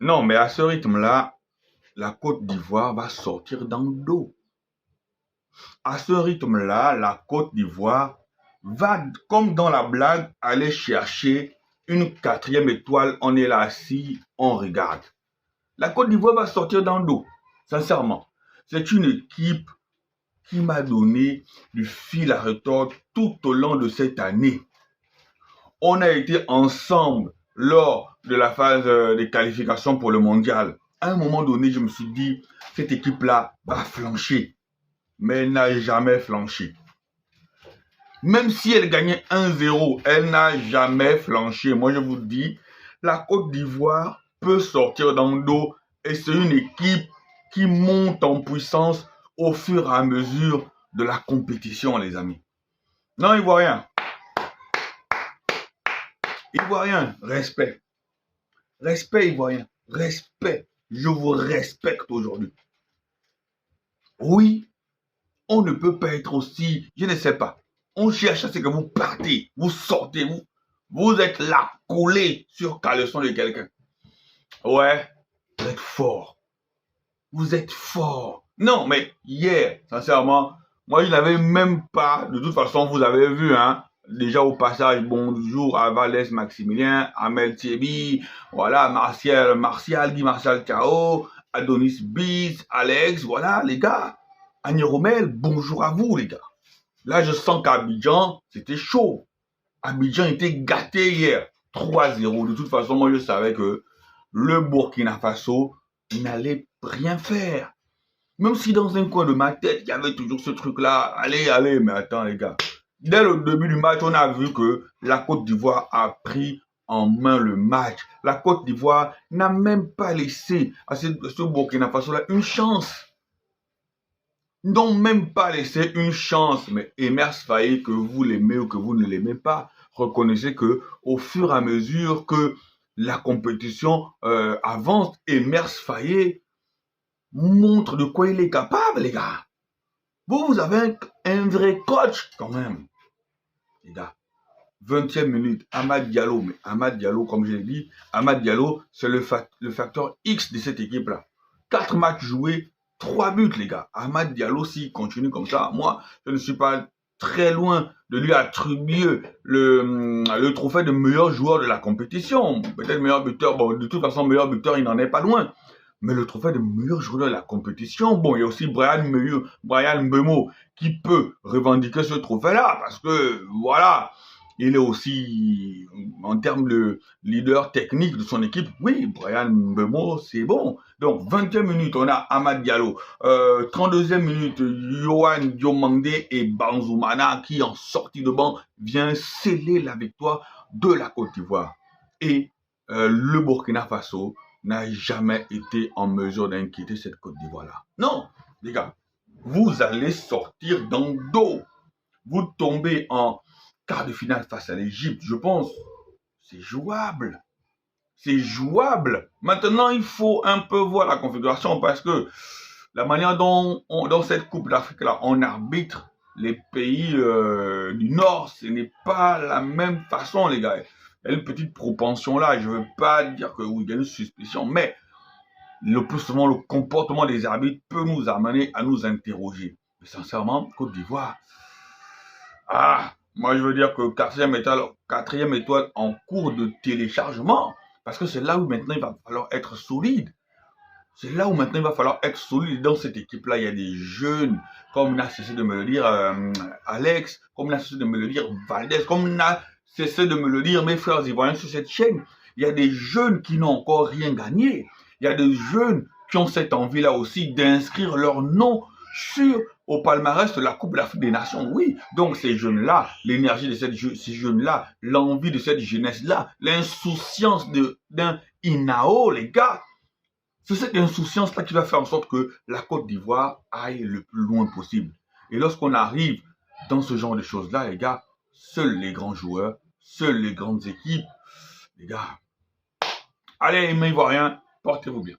Non, mais à ce rythme-là, la Côte d'Ivoire va sortir dans le dos. À ce rythme-là, la Côte d'Ivoire va, comme dans la blague, aller chercher une quatrième étoile. On est là assis, on regarde. La Côte d'Ivoire va sortir dans le dos. Sincèrement, c'est une équipe qui m'a donné du fil à retordre tout au long de cette année. On a été ensemble lors de la phase des qualifications pour le mondial. À un moment donné, je me suis dit, cette équipe-là va flancher. Mais elle n'a jamais flanché. Même si elle gagnait 1-0, elle n'a jamais flanché. Moi, je vous dis, la Côte d'Ivoire peut sortir dans le dos et c'est une équipe qui monte en puissance au fur et à mesure de la compétition, les amis. Non, Ivoirien. Ivoirien, respect. Respect, Ivoirien. Respect. Je vous respecte aujourd'hui. Oui, on ne peut pas être aussi, je ne sais pas. On cherche à ce que vous partez, vous sortez, vous êtes là, collé sur caleçon de quelqu'un. Ouais, vous êtes fort. Vous êtes fort. Non, mais hier, sincèrement, moi, je n'avais même pas, de toute façon, vous avez vu, hein, déjà au passage, bonjour à Valès Maximilien, Amel Thierry, voilà, Martial, Guy Martial Cao, Adonis Bis, Alex, voilà, les gars. Agné Romel, bonjour à vous, les gars. Là, je sens qu'Abidjan, c'était chaud. Abidjan était gâté hier. 3-0. De toute façon, moi, je savais que le Burkina Faso n'allait rien faire. Même si dans un coin de ma tête, il y avait toujours ce truc-là. Allez, allez, mais attends, les gars. Dès le début du match, on a vu que la Côte d'Ivoire a pris en main le match. La Côte d'Ivoire n'a même pas laissé à ce Burkina Faso-là une chance. N'ont même pas laissé une chance. Mais Emers Faé, que vous l'aimez ou que vous ne l'aimez pas, reconnaissez que au fur et à mesure que la compétition avance, Emers Faé montre de quoi il est capable, les gars. Vous avez un vrai coach quand même, les gars. 20e minute, Amad Diallo. Mais Amad Diallo, comme je l'ai dit, Amad Diallo, c'est le facteur X de cette équipe-là. 4 matchs joués, 3 buts, les gars. Amad Diallo, s'il continue comme ça, moi, je ne suis pas très loin de lui attribuer le trophée de meilleur joueur de la compétition. Peut-être meilleur buteur. Bon, de toute façon, meilleur buteur, il n'en est pas loin. Mais le trophée de meilleur joueur de la compétition, bon, il y a aussi Brian Mbeumo qui peut revendiquer ce trophée-là parce que, voilà, il est aussi, en termes de leader technique de son équipe, oui, Brian Mbeumo, c'est bon. Donc, 20e minute, on a Amad Diallo. 32e minute, Yohan Diomandé et Banzoumana qui, en sortie de banc, vient sceller la victoire de la Côte d'Ivoire. Et le Burkina Faso n'a jamais été en mesure d'inquiéter cette Côte d'Ivoire-là. Non, les gars, vous allez sortir dans le dos. Vous tombez en quart de finale face à l'Égypte, je pense. C'est jouable. C'est jouable. Maintenant, il faut un peu voir la configuration parce que la manière dont dans cette Coupe d'Afrique-là, on arbitre les pays du Nord, ce n'est pas la même façon, les gars. Il y a une petite propension là. Je ne veux pas dire que oui, il y a une suspicion, mais le plus souvent, le comportement des arbitres peut nous amener à nous interroger. Mais sincèrement, Côte d'Ivoire, moi je veux dire que quatrième étoile en cours de téléchargement, parce que c'est là où maintenant il va falloir être solide. C'est là où maintenant il va falloir être solide. Dans cette équipe-là, il y a des jeunes, comme n'a cessé de me le dire Alex, comme n'a cessé de me le dire Valdez, comme n'a cessé de me le dire mes frères ivoiriens sur cette chaîne. Il y a des jeunes qui n'ont encore rien gagné. Il y a des jeunes qui ont cette envie-là aussi d'inscrire leur nom au palmarès de la Coupe d'Afrique des Nations. Oui, donc ces jeunes-là, l'énergie de ces jeunes-là, l'envie de cette jeunesse-là, l'insouciance d'un Inao, les gars, c'est cette insouciance-là qui va faire en sorte que la Côte d'Ivoire aille le plus loin possible. Et lorsqu'on arrive dans ce genre de choses-là, les gars, seuls les grands joueurs, seules les grandes équipes, les gars, allez, mes Ivoiriens, portez-vous bien.